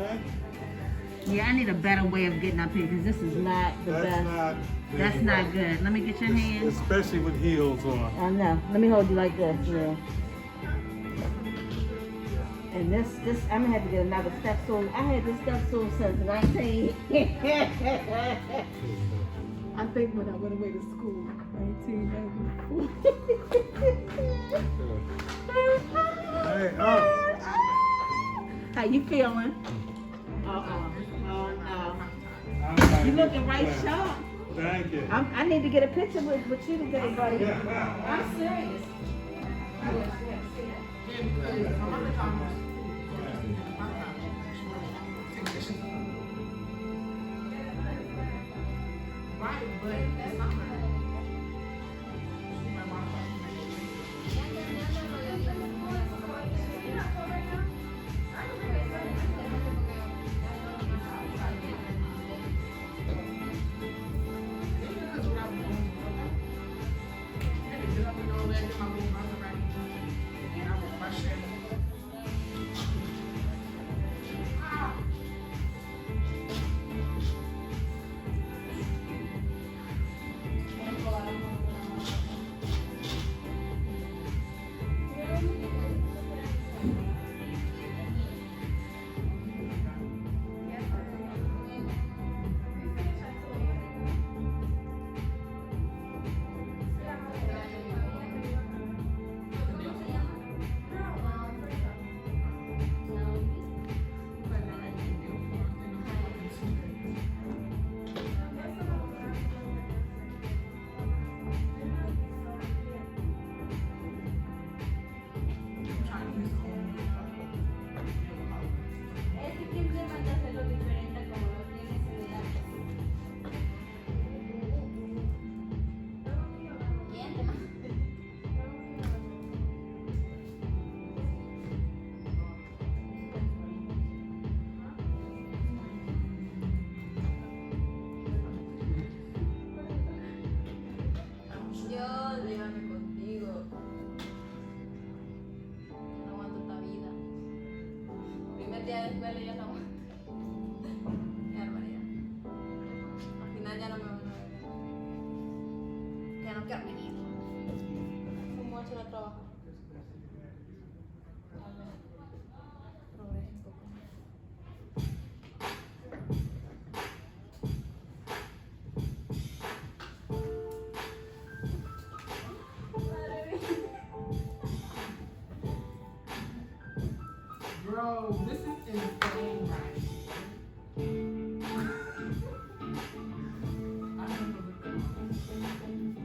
Okay? Yeah, I need a better way of getting up here because this is not the best. That's not good. Let me get your hand. Especially with heels on. I know. Let me hold you like this. Yeah. And this, I'm gonna have to get another step stool. I had this step stool since 19. I think when I went away to school, 1994. Hey, How you feeling? Oh no. You looking right sharp. Thank you. I need to get a picture with you today, buddy. I'm serious. Right, but that's not right. Dios, llévame contigo. No aguanto esta vida. Primer día de escuela y ya no aguanto. Qué barbaridad. Al final ya no me van a ver. Ya no quiero venir. ¿Cómo va a ir a trabajar? A ver, progrese un poco. Bro, this is insane right here. I don't know what's going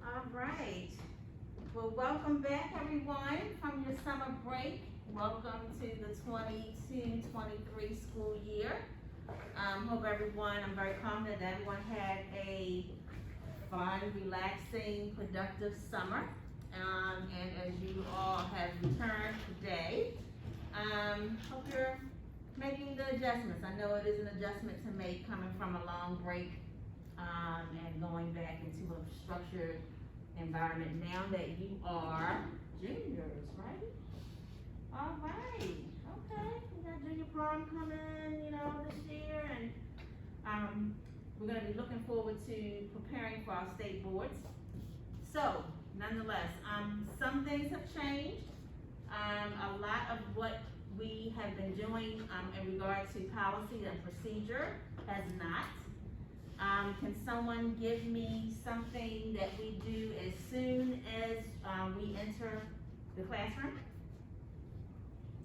All right. Well, welcome back, everyone, from your summer break. Welcome to the 22-23 school year. Hope everyone, I'm very confident that everyone had a fun, relaxing, productive summer. And as you all have returned today, hope you're making the adjustments. I know it is an adjustment to make coming from a long break and going back into a structured environment now that you are juniors, right? All right, okay, we got junior prom coming, this year, and, we're gonna be looking forward to preparing for our state boards. So, nonetheless, some things have changed. A lot of what we have been doing, in regard to policy and procedure has not. Can someone give me something that we do as soon as, we enter the classroom?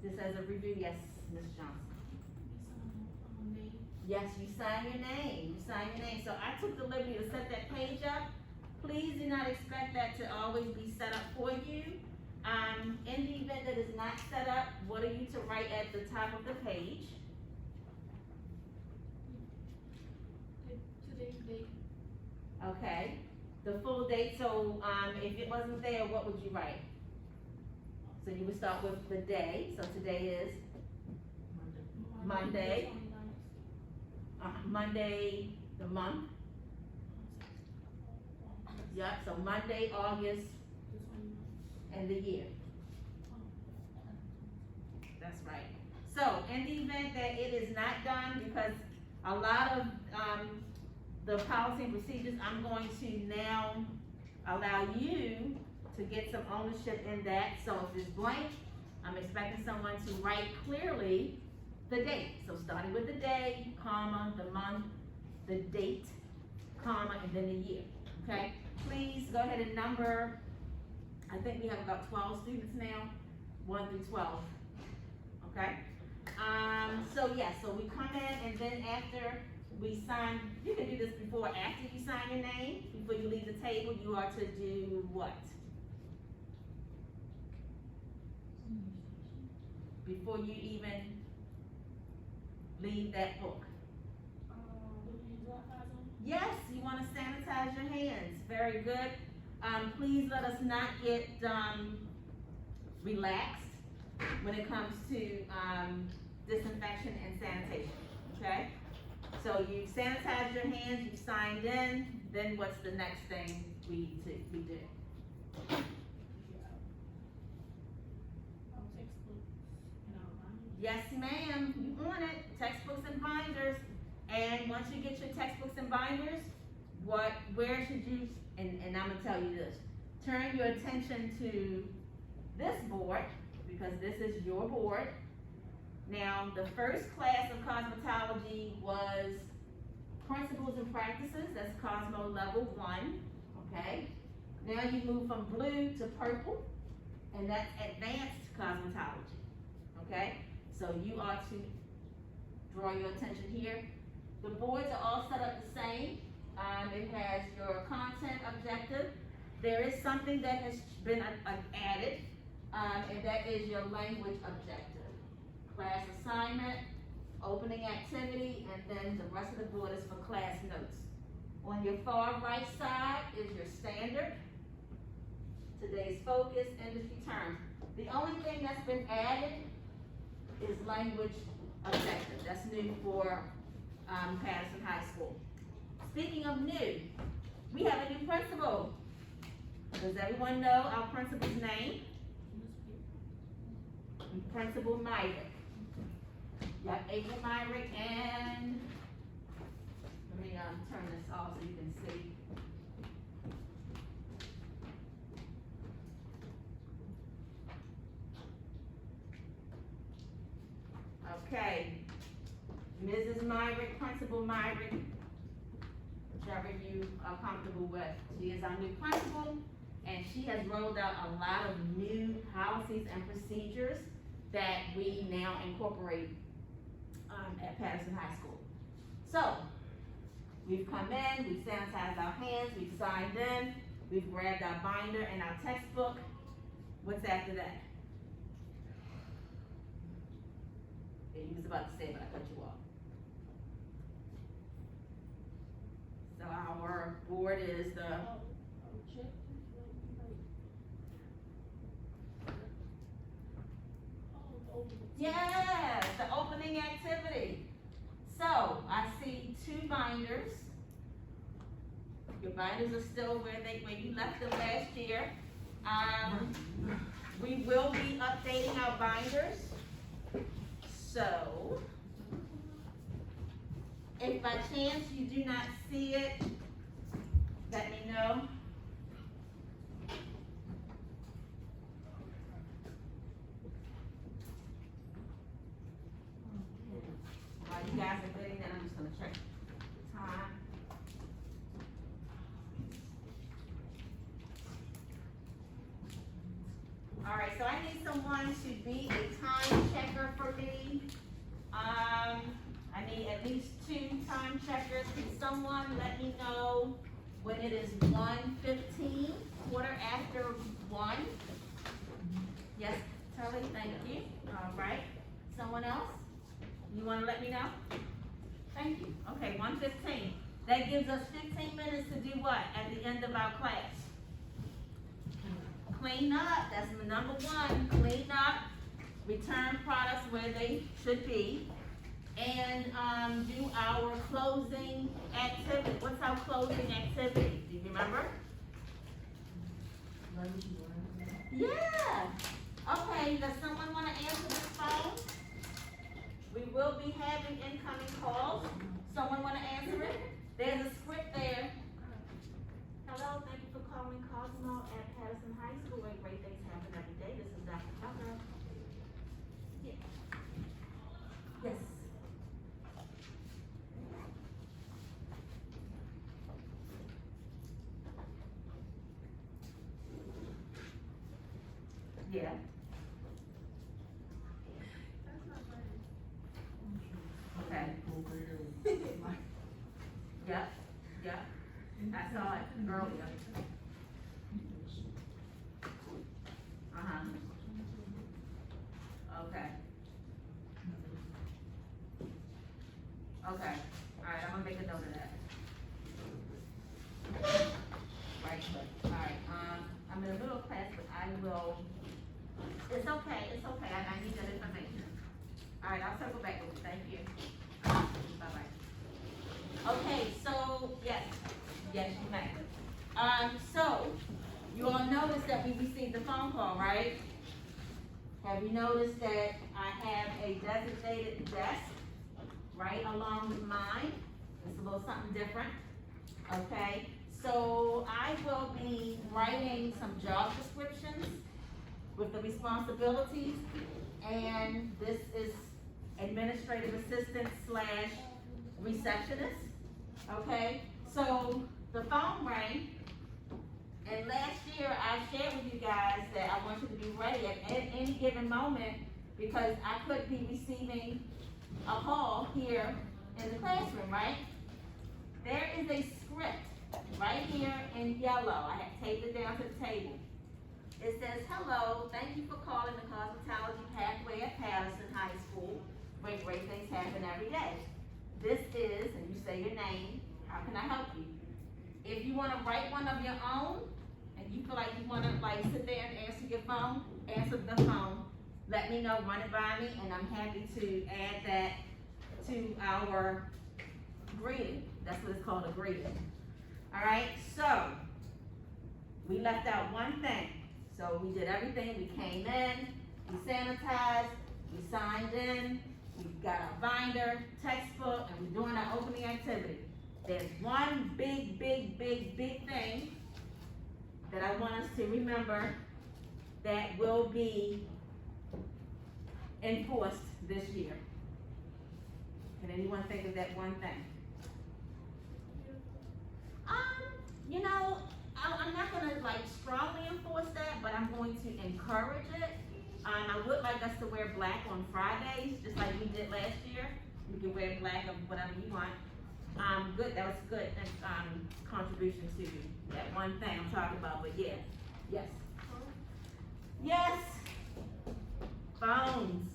Just as a review, yes, Ms. Johnson. Yes, you sign your name, So I took the liberty to set that page up. Please do not expect that to always be set up for you. In the event that it's not set up, what are you to write at the top of the page? Today's date. Okay, the full date, so, if it wasn't there, what would you write? So you would start with the day, so today is Monday. Monday, the month. Yep, so Monday, August, and the year. That's right. So, in the event that it is not done, because a lot of, the policy and procedures, I'm going to now allow you to get some ownership in that. So if it's blank, I'm expecting someone to write clearly the date. So starting with the day, comma, the month, the date, comma, and then the year, okay? Please go ahead and number, I think we have about 12 students now, 1 through 12, okay? So yeah, so we come in and then after we sign, you can do this before, after you sign your name, before you leave the table, you are to do what? Before you even leave that book. Yes, you want to sanitize your hands. Very good. Please let us not get relaxed when it comes to disinfection and sanitation. Okay? So you sanitize your hands, you signed in, then what's the next thing we do? Yes, ma'am, you want it, textbooks and binders. And once you get your textbooks and binders, where should you, and I'm gonna tell you this, turn your attention to this board, because this is your board. Now, the first class of cosmetology was principles and practices, that's Cosmo level 1, okay? Now you move from blue to purple, and that's advanced cosmetology, okay? So you are to draw your attention here. The boards are all set up the same. It has your content objective. There is something that has been added, and that is your language objective. Class assignment, opening activity, and then the rest of the board is for class notes. On your far right side is your standard, today's focus, industry terms. The only thing that's been added is language objective. That's new for Patterson High School. Speaking of new, we have a new principal. Does everyone know our principal's name? Principal Myrick. You have April Myrick, and let me turn this off so you can see. Okay, Mrs. Myrick, Principal Myrick, whichever you are comfortable with. She is our new principal, and she has rolled out a lot of new policies and procedures that we now incorporate at Patterson High School. So, we've come in, we've sanitized our hands, we've signed in, we've grabbed our binder and our textbook. What's after that? You was about to say, but I cut you off. So our board is the yes, the opening activity. So I see 2 binders. Your binders are still where you left them last year. We will be updating our binders. So, if by chance you do not see it, let me know. While you guys are getting that, I'm just gonna check time. All right, so I need someone to be a time checker for me. I need at least 2 time checkers. Can someone let me know when it is 1:15, quarter after 1? Yes, Tully, thank you. All right, someone else? You wanna let me know? Thank you. Okay, 1:15. That gives us 15 minutes to do what at the end of our class? Clean up, that's number 1, clean up, return products where they should be, and do our closing activity. What's our closing activity? Do you remember? Yeah. Okay, does someone want to answer this phone? We will be having incoming calls. Someone want to answer it? There's a script there. Hello, thank you for calling Cosmo at Patterson High School, where great things happen every day. This is Dr. Tucker. Yeah. Yes. Yeah. Okay. Yep, yep. I saw it earlier. Uh-huh. Okay. Okay, all right, I'm gonna make a note of that. Right, good, all right, I'm in a middle of class, but I will, it's okay, I need that information. All right, I'll circle back with you, thank you. Bye-bye. Okay, so, yes, you may. So, you all noticed that we received a phone call, right? Have you noticed that I have a designated desk right along with mine? It's a little something different, okay? So I will be writing some job descriptions with the responsibilities, and this is administrative assistant / receptionist, okay? So the phone rang, and last year I shared with you guys that I want you to be ready at any given moment, because I could be receiving a call here in the classroom, right? There is a script right here in yellow. I have taped it down to the table. It says, hello, thank you for calling the Cosmetology Pathway at Patterson High School, where great things happen every day. This is, and you say your name, how can I help you? If you wanna write one of your own, and you feel like you wanna sit there and answer the phone, let me know, run it by me, and I'm happy to add that to our greeting. That's what it's called, a greeting. All right, so we left out one thing. So we did everything. We came in, we sanitized, we signed in, we got our binder, textbook, and we're doing our opening activity. There's one big thing that I want us to remember that will be enforced this year. Can anyone think of that one thing? You know, I'm not gonna strongly enforce that, but I'm going to encourage it. I would like us to wear black on Fridays, just like we did last year. You can wear black or whatever you want. Good, that was good, contribution to that one thing I'm talking about, but yeah, yes. Yes, phones.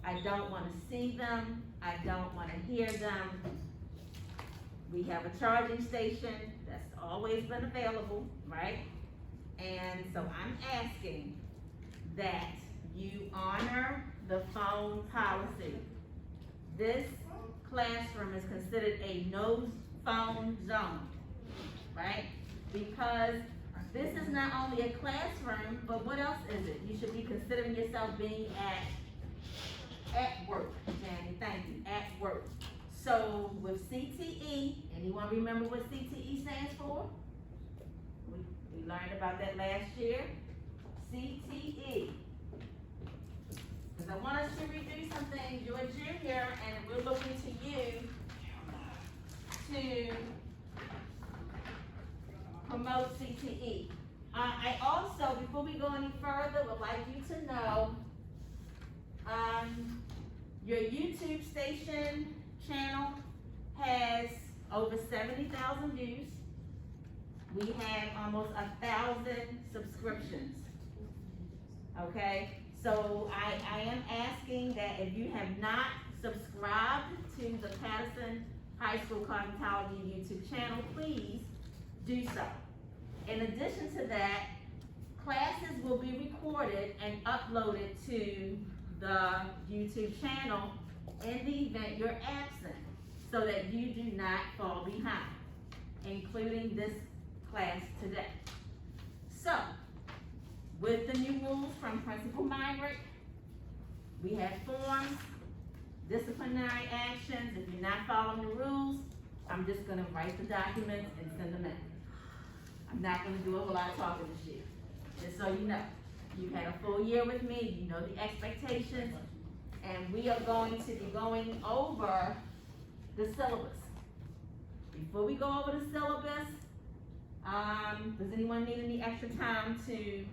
I don't wanna see them, I don't wanna hear them. We have a charging station that's always been available, right? And so I'm asking that you honor the phone policy. This classroom is considered a no phone zone. right? Because this is not only a classroom, but what else is it? You should be considering yourself being at work, Jenny, thank you, at work. So with CTE, anyone remember what CTE stands for? We learned about that last year. CTE. Because I want us to redo some things. You're a junior and we're looking to you to promote CTE. I also, before we go any further, would like you to know, your YouTube station channel has over 70,000 views. We have almost 1,000 subscriptions. Okay, so I am asking that if you have not subscribed to the Patterson High School Cosmetology YouTube channel, please do so. In addition to that, classes will be recorded and uploaded to the YouTube channel in the event you're absent, so that you do not fall behind, including this class today. So, with the new rules from Principal Myrick, we have forms, disciplinary actions. If you're not following the rules, I'm just gonna write the documents and send them in. I'm not gonna do a whole lot of talking this year, just so you know. You've had a full year with me, you know the expectations, and we are going to be going over the syllabus. Before we go over the syllabus, does anyone need any extra time to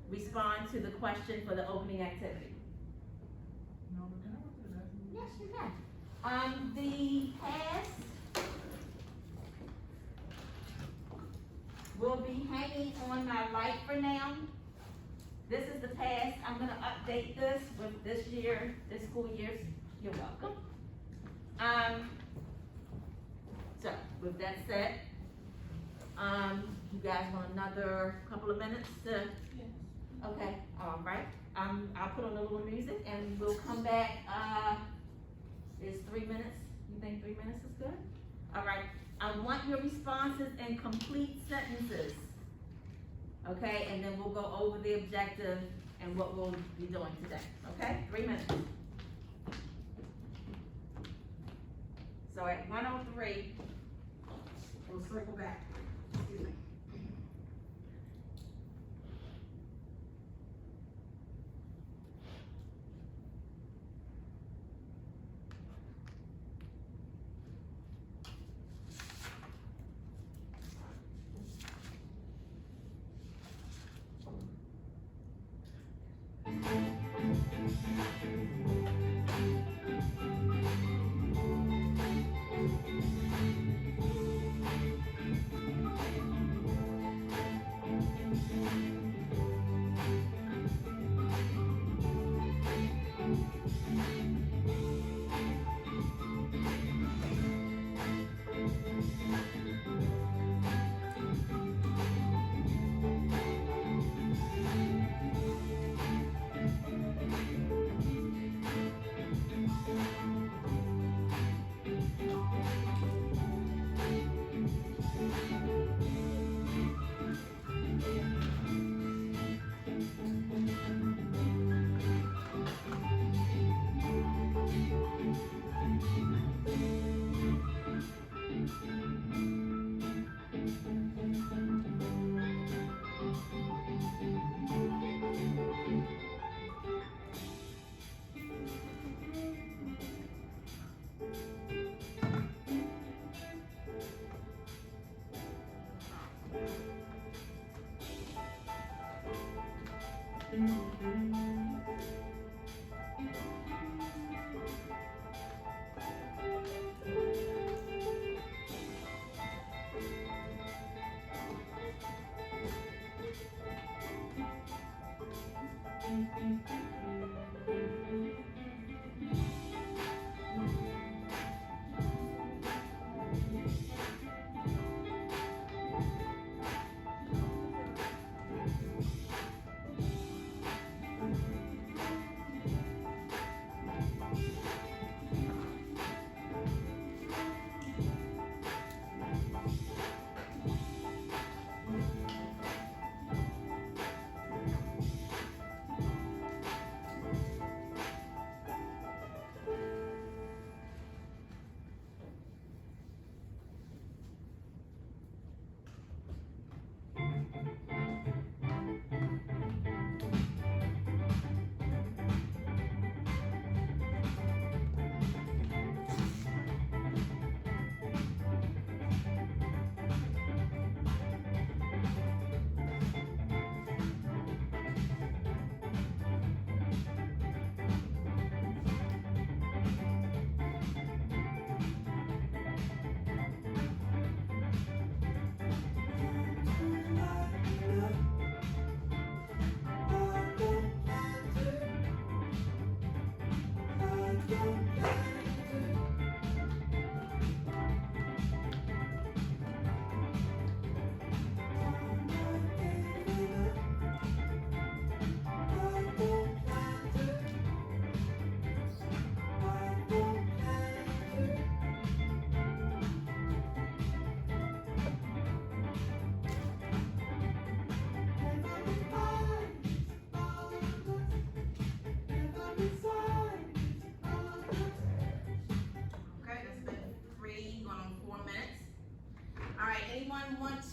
respond to the question for the opening activity? No, but can I go to the next one? Yes, you can. The pass will be hanging on my light for now. This is the pass. I'm gonna update this with this year, this school year's. You're welcome. So with that said, you guys want another couple of minutes to? Okay, all right. I'll put on a little music and we'll come back. Is 3 minutes? You think 3 minutes is good? All right. I want your responses in complete sentences. Okay, and then we'll go over the objective and what we'll be doing today. Okay, 3 minutes. So at 1:03, we'll circle back. Excuse me.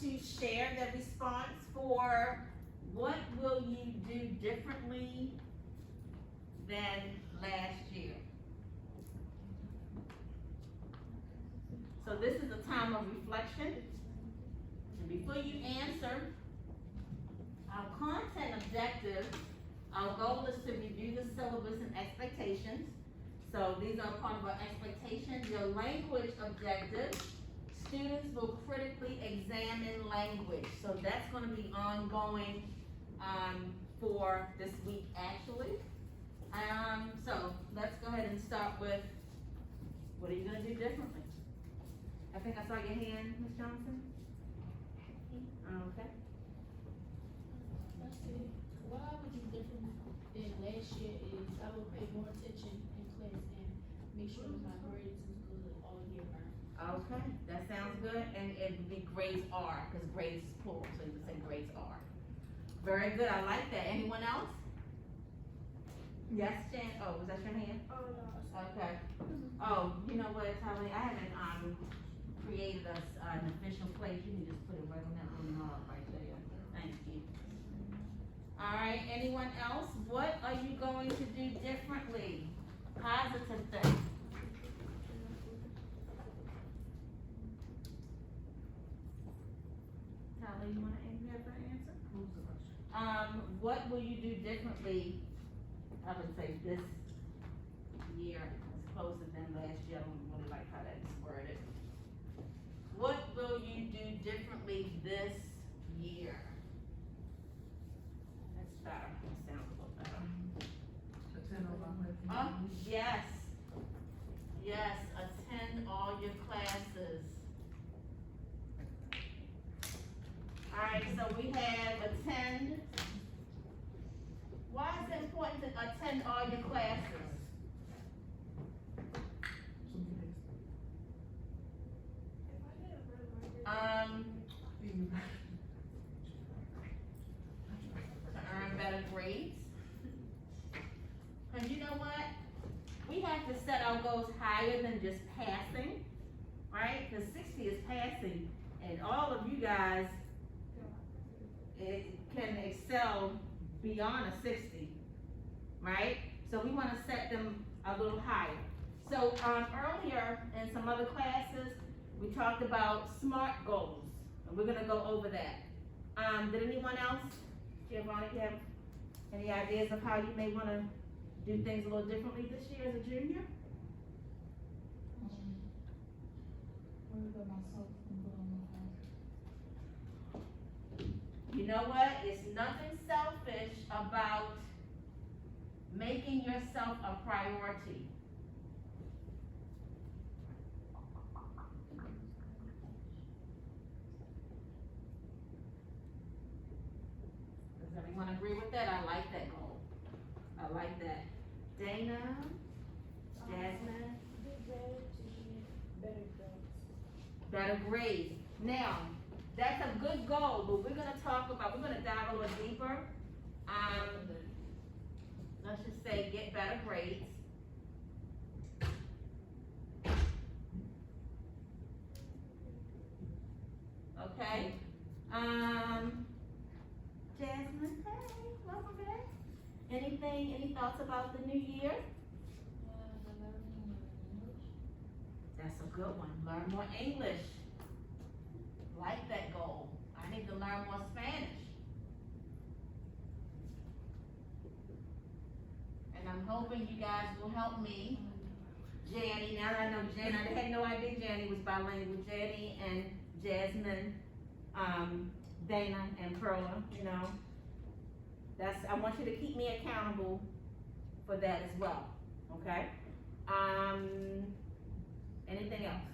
to share the response for what will you do differently than last year? So this is a time of reflection. And before you answer, our content objective, our goal is to review the syllabus and expectations. So these are part of our expectations. Your language objective, students will critically examine language. So that's gonna be ongoing, for this week actually. So let's go ahead and start with, what are you gonna do differently? I think I saw your hand, Ms. Johnson. Okay. Let's see, what I would do different than last year is I would pay more attention in class and make sure that my grades is good all year round. Okay, that sounds good, and it would be grades R, because grades is plural, so you would say grades R. Very good, I like that. Anyone else? Yes, Jan, oh, was that your hand? Oh, no. Okay. Oh, you know what, Tally, I haven't, created an official place, you can just put it right on that little knob right there. Thank you. All right, anyone else? What are you going to do differently? Positive thing. Tally, you wanna have that answer? What will you do differently, I would say this year, as closer than last year, I don't really like how that's worded. What will you do differently this year? That's better, that sounds a little better. Attend all my classes. Oh, yes, yes, attend all your classes. Alright, so we have attend. Why is it important to attend all your classes? To earn better grades. Cause you know what? We have to set our goals higher than just passing, right? Cause 60 is passing, and all of you guys can excel beyond a 60, right? So we wanna set them a little higher. So, earlier in some other classes, we talked about SMART goals, and we're gonna go over that. Did anyone else, Giovanni, have any ideas of how you may wanna do things a little differently this year as a junior? Worry about myself and put on my phone. You know what? It's nothing selfish about making yourself a priority. Does everyone agree with that? I like that goal. I like that. Dana? Jasmine? Do better to get better grades. Better grades. Now, that's a good goal, but we're gonna dive a little deeper. Let's just say get better grades. Okay, Jasmine, hey, welcome back. Any thoughts about the new year? That's a good one, learn more English. Like that goal. I need to learn more Spanish. And I'm hoping you guys will help me. Janny, now that I know Janny, I had no idea Janny was bilingual. Janny and Jasmine, Dana and Perla, you know. I want you to keep me accountable for that as well, okay? Anything else?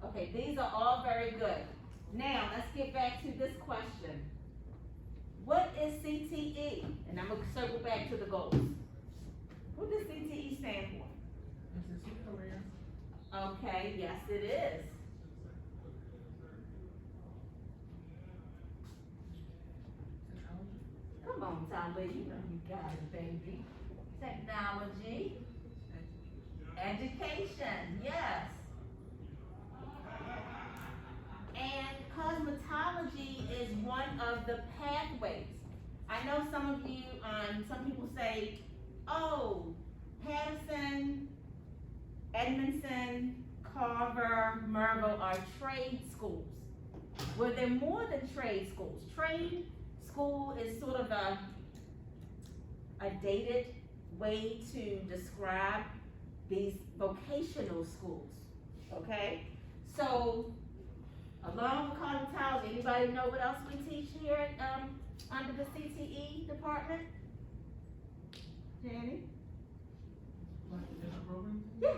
Okay, these are all very good. Now, let's get back to this question. What is CTE? And I'm gonna circle back to the goals. What does CTE stand for? Career. Okay, yes it is. Come on, Tyler, you know you got it, baby. Technology. Education, yes. And cosmetology one of the pathways. I know some of you, some people say, oh, Patterson, Edmondson, Carver, Merville are trade schools. Well, they're more than trade schools. Trade school is sort of a dated way to describe these vocational schools, okay? So, along with cosmetology, anybody know what else we teach here under the CTE department? Jenny? Like the different programs? Yes.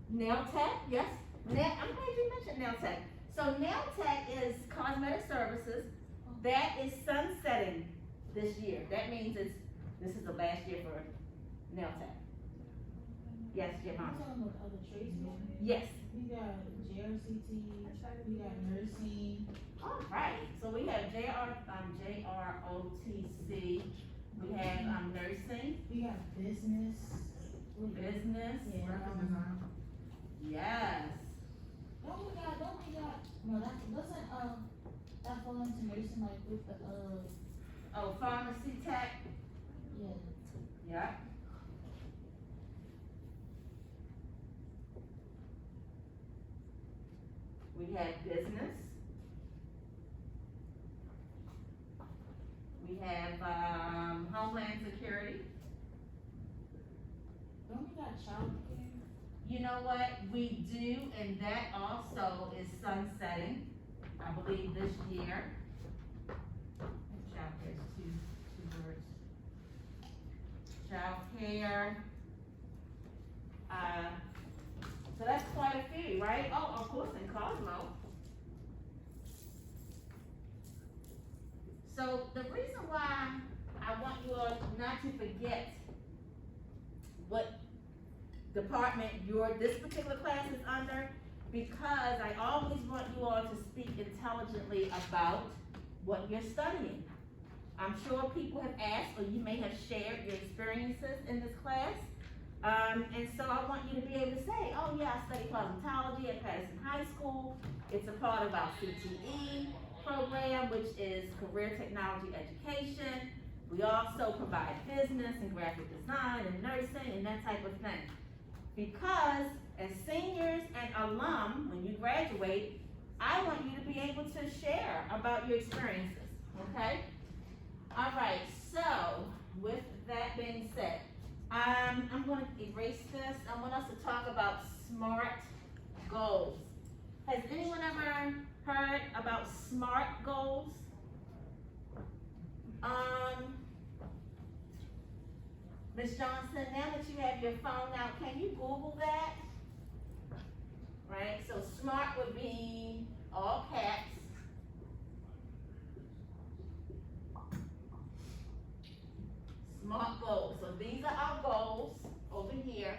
Nail tech, yes. I'm glad you mentioned nail tech. So nail tech is cosmetic services. That is sunsetting this year. That means this is the last year for nail tech. Yes, I'm Giovanni. talking about other trades. Yes. We got JRCT, we got nursing. All right. So we have JROTC. We have nursing, We got business. business. Yeah. Graphic design. Yes. Don't we got, no, that doesn't, that fall into nursing like with the, Oh, pharmacy tech. yeah. Yeah. We have business. We have, Homeland Security. Don't we got childcare? You know what, we do, and that also is sunsetting, I believe this year. Childcare is two words. Childcare. So that's quite a few, right? Oh, of course, in Cosmo. So the reason why I want you all not to forget what department this particular class is under, because I always want you all to speak intelligently about what you're studying. I'm sure people have asked, or you may have shared your experiences in this class. And so I want you to be able to say, oh yeah, I studied cosmetology at Patterson High School. It's a part of our CTE program, which is Career Technology Education. We also provide business and graphic design and nursing and that type of thing. Because as seniors and alum, when you graduate, I want you to be able to share about your experiences, okay? All right, so with that being said, I'm gonna erase this. I want us to talk about SMART goals. Has anyone ever heard about SMART goals? Ms. Johnson, now that you have your phone out, can you Google that? Right, so SMART would be all caps. SMART goals, so these are our goals over here.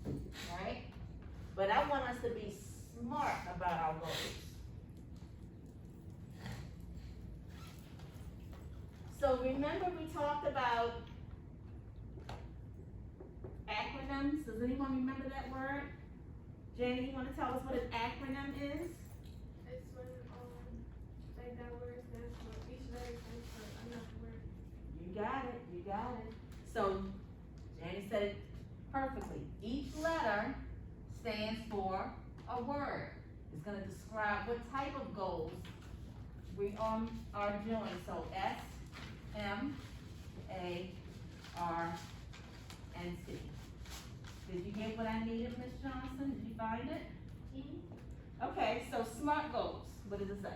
Right, but I want us to be smart about our goals. So remember we talked about acronyms. Does anyone remember that word? Jenny, you wanna tell us what an acronym is? It's when, like that word stands for, each letter stands for another word. You got it, you got it. So Jenny said it perfectly. Each letter stands for a word. It's gonna describe what type of goals we are doing. So S, M, A, R, and T. Did you get what I needed, Ms. Johnson? Did you find it? Okay, so SMART goals. What does it say?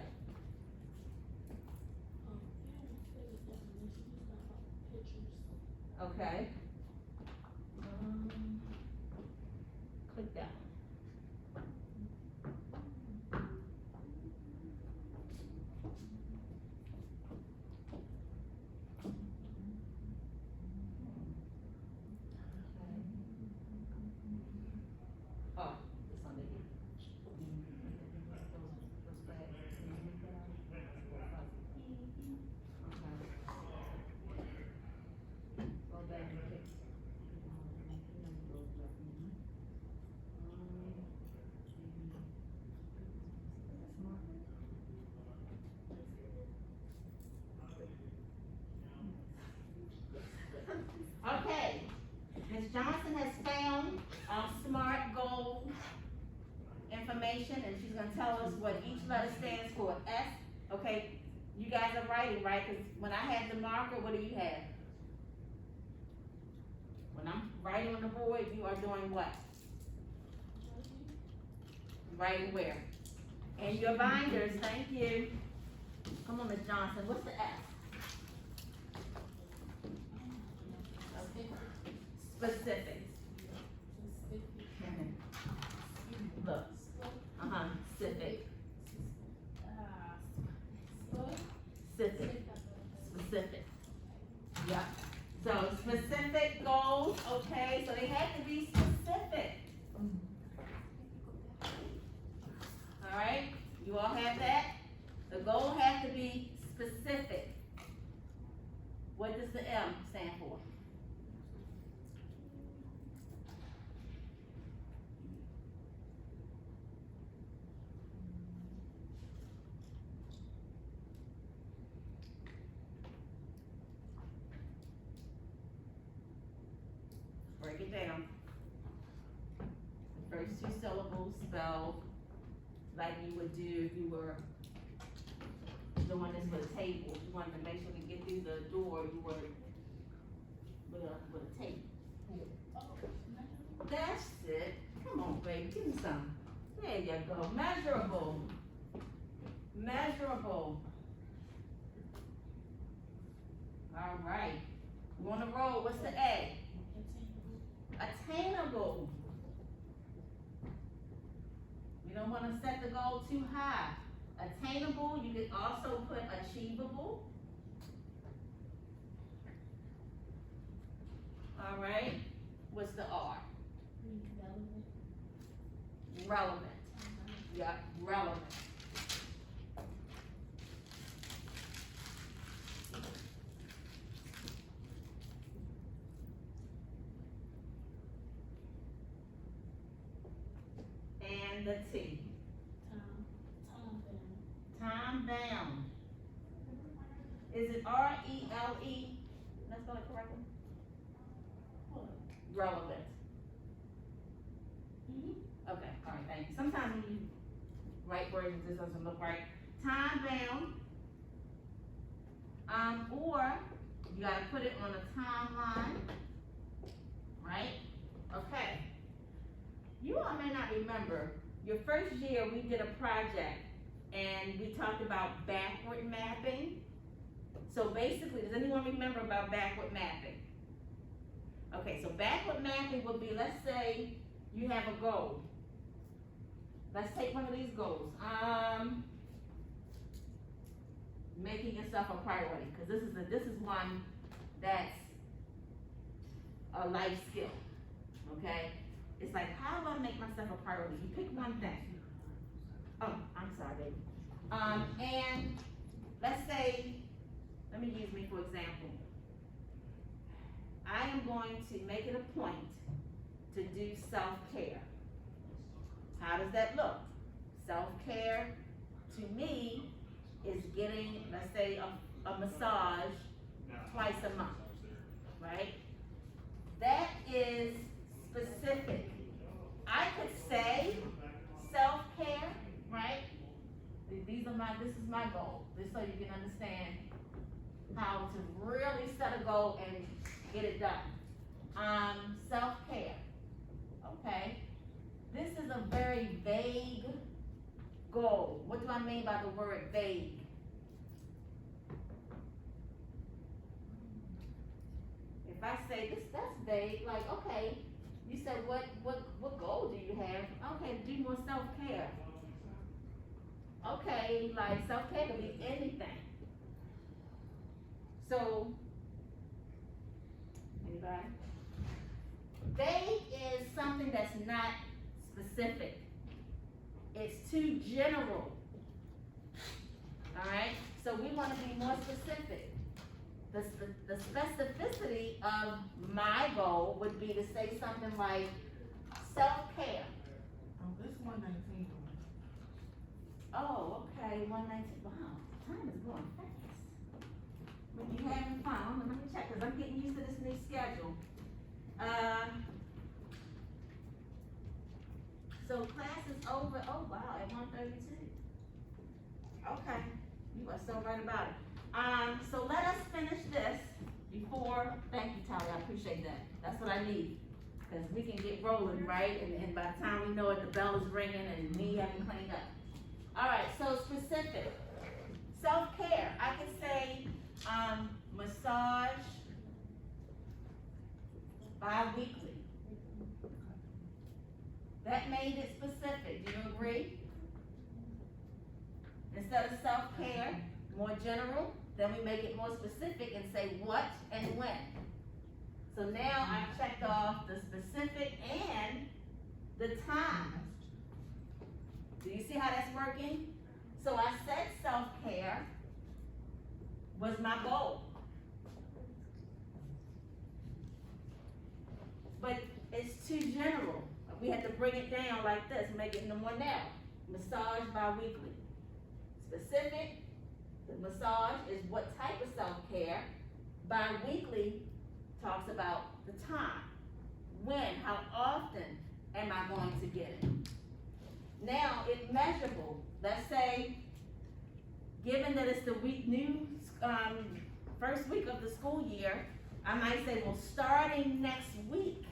Okay. Click that one. Oh, it's under here. Those flags. Can you make that out? Okay. Go back and pick. information and she's gonna tell us what each letter stands for. S, okay, you guys are writing, right? Cause when I had the marker, what do you have? When I'm writing on the board, you are doing what? Writing where? In your binders, thank you. Come on, Ms. Johnson, what's the S? Specific. Look, specific, specific, specific. Yep. So specific goals, okay, so they have to be specific. Alright, you all have that? The goal has to be specific. What does the M stand for? Break it down. First two syllables spelled like you would do if you were doing this with a table. You wanted to make sure to get through the door, you would with a tape. That's it. Come on, baby, give me some. There you go. Measurable. Measurable. All right. We're on the roll. What's the A? Attainable. You don't want to set the goal too high. Attainable, you could also put achievable. All right. What's the R? Relevant. Yep, relevant. And the T. Time bound. Is it R-E-L-E? Let's spell it correctly. Relevant. Okay, all right, thank you. Sometimes when you write words, it just doesn't look right. Time bound. Or you gotta put it on a timeline, right? Okay. You all may not remember, your first year we did a project and we talked about backward mapping. So basically, does anyone remember about backward mapping? Okay, so backward mapping would be, let's say you have a goal. Let's take one of these goals. Making yourself a priority, because this is one that's a life skill. Okay? It's like, how do I make myself a priority? You pick one thing. Oh, I'm sorry, baby. And let's say, let me use me for example. I am going to make it a point to do self-care. How does that look? Self-care, to me, is getting, let's say, a massage twice a month, right? That is specific. I could say self-care, right? This is my goal, just so you can understand how to really set a goal and get it done. Self-care, okay? This is a very vague goal. What do I mean by the word vague? If I say this, that's vague, like, okay, you said what goal do you have? Okay, do more self-care. Okay, like self-care could be anything. So, anybody? Vague is something that's not specific. It's too general. All right? So we want to be more specific. The specificity of my goal would be to say something like self-care. Oh, this 119. Oh, okay, 119. Wow, time is going fast. When you having fun, let me check, because I'm getting used to this new schedule. So class is over, oh wow, at 1:32. Okay, you are so right about it. So let us finish this before, thank you, Tally, I appreciate that. That's what I need. Cause we can get rolling, right? And by the time we know it, the bell is ringing and we haven't cleaned up. All right, so specific. Self-care, I could say, massage bi-weekly. That made it specific, do you agree? Instead of self-care, more general, then we make it more specific and say what and when. So now I've checked off the specific and the time. Do you see how that's working? So I said self-care was my goal. But it's too general. We had to bring it down like this, make it no more narrow. Massage bi-weekly. Specific, the massage is what type of self-care. Bi-weekly talks about the time. When, how often am I going to get it? Now, it's measurable. Let's say, given that it's the first week of the school year, I might say, well, starting next week,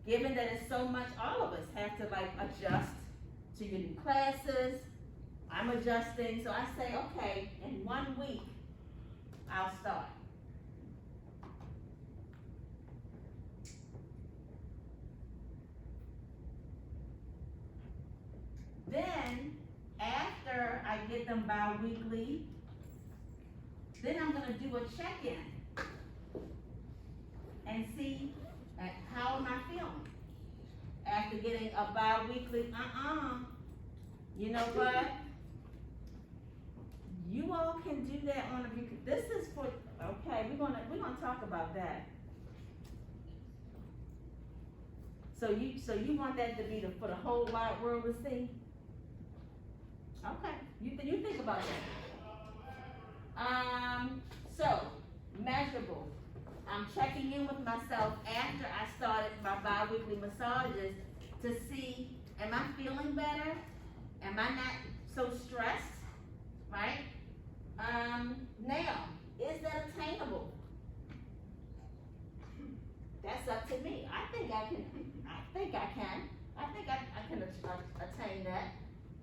given that it's so much, all of us have to like adjust to your new classes. I'm adjusting, so I say, okay, in 1 week, I'll start. Then, after I get them bi-weekly, then I'm gonna do a check-in and see how am I feeling. After getting a bi-weekly, you know what? You all can do that on a week. This is for, okay, we're gonna talk about that. So you want that to be for the whole wide world to see? Okay, you think about that. So, measurable. I'm checking in with myself after I started my bi-weekly massages to see, am I feeling better? Am I not so stressed, right? Now, is that attainable? That's up to me. I think I can attain that.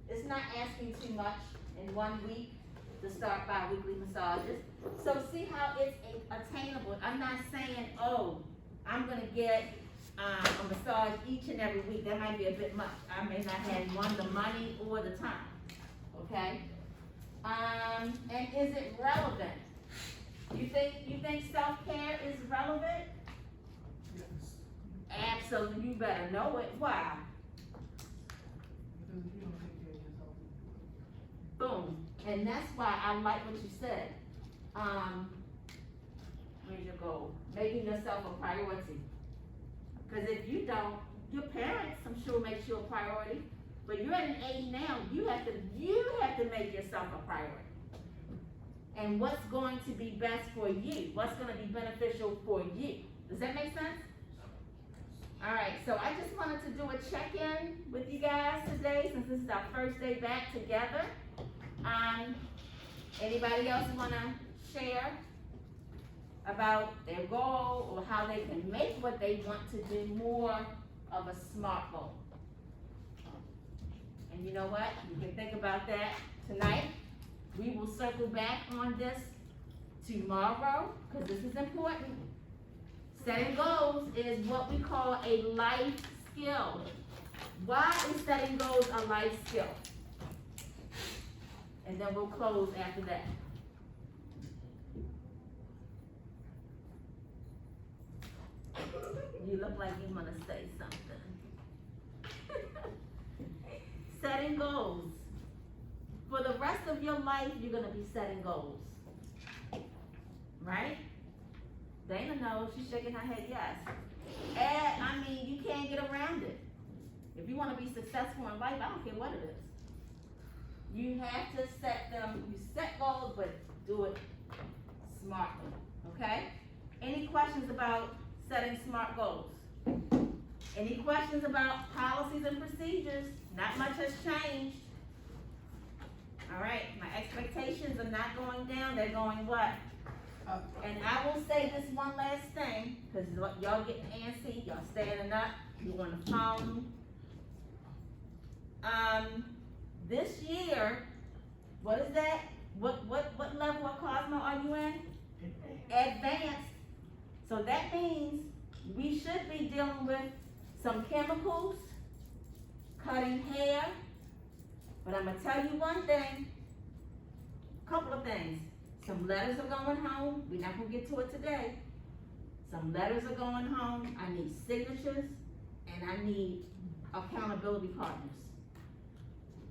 It's not asking too much in 1 week to start bi-weekly massages. So see how it's attainable. I'm not saying, oh, I'm gonna get a massage each and every week. That might be a bit much. I may not have the money or the time, okay? And is it relevant? You think self-care is relevant? Yes. Absolutely, you better know it. Why? Because if you don't take care of yourself. Boom. And that's why I like what you said. Where's your goal? Making yourself a priority. Because if you don't, your parents, I'm sure, makes you a priority. But you're at an age now, you have to make yourself a priority. And what's going to be best for you? What's going to be beneficial for you? Does that make sense? All right, so I just wanted to do a check-in with you guys today since this is our first day back together. Anybody else want to share about their goal or how they can make what they want to do more of a SMART goal? And you know what? You can think about that tonight. We will circle back on this tomorrow because this is important. Setting goals is what we call a life skill. Why is setting goals a life skill? And then we'll close after that. You look like you want to say something. Setting goals. For the rest of your life, you're going to be setting goals. Right? Dana knows, she's shaking her head yes. And, you can't get around it. If you want to be successful in life, I don't care what it is. You have to set goals, but do it smartly, okay? Any questions about setting SMART goals? Any questions about policies and procedures? Not much has changed. All right, my expectations are not going down, they're going what? Up. And I will say this one last thing, cause y'all getting antsy, y'all standing up, you on the phone. This year, what is that? What level of Cosmo are you in? Advanced. So that means we should be dealing with some chemicals, cutting hair, but I'm gonna tell you one thing, couple of things. Some letters are going home, we're not gonna get to it today. Some letters are going home, I need signatures, and I need accountability partners.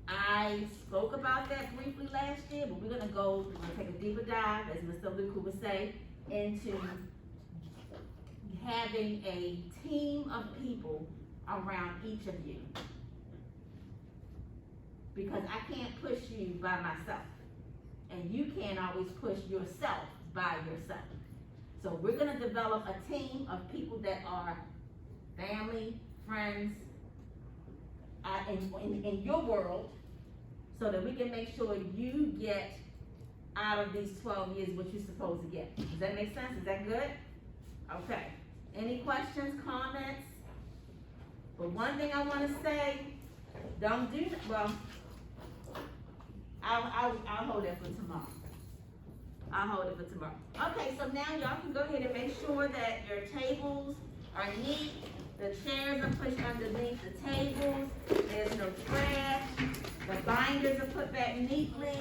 I spoke about that briefly last year, but we're gonna take a deeper dive, as Mr. Luku would say, into having a team of people around each of you. Because I can't push you by myself, and you can't always push yourself by yourself. So we're gonna develop a team of people that are family, friends, in your world, so that we can make sure you get out of these 12 years what you're supposed to get. Does that make sense? Is that good? Okay. Any questions, comments? But one thing I wanna say, don't do, well, I'll hold that for tomorrow. I'll hold it for tomorrow. Okay, so now y'all can go ahead and make sure that your tables are neat. The chairs are pushed underneath the tables. There's no trash. The binders are put back neatly.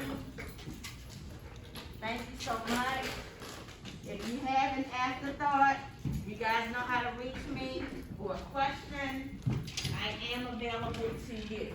Thank you so much. If you have an afterthought, you guys know how to reach me for a question. I am available to you.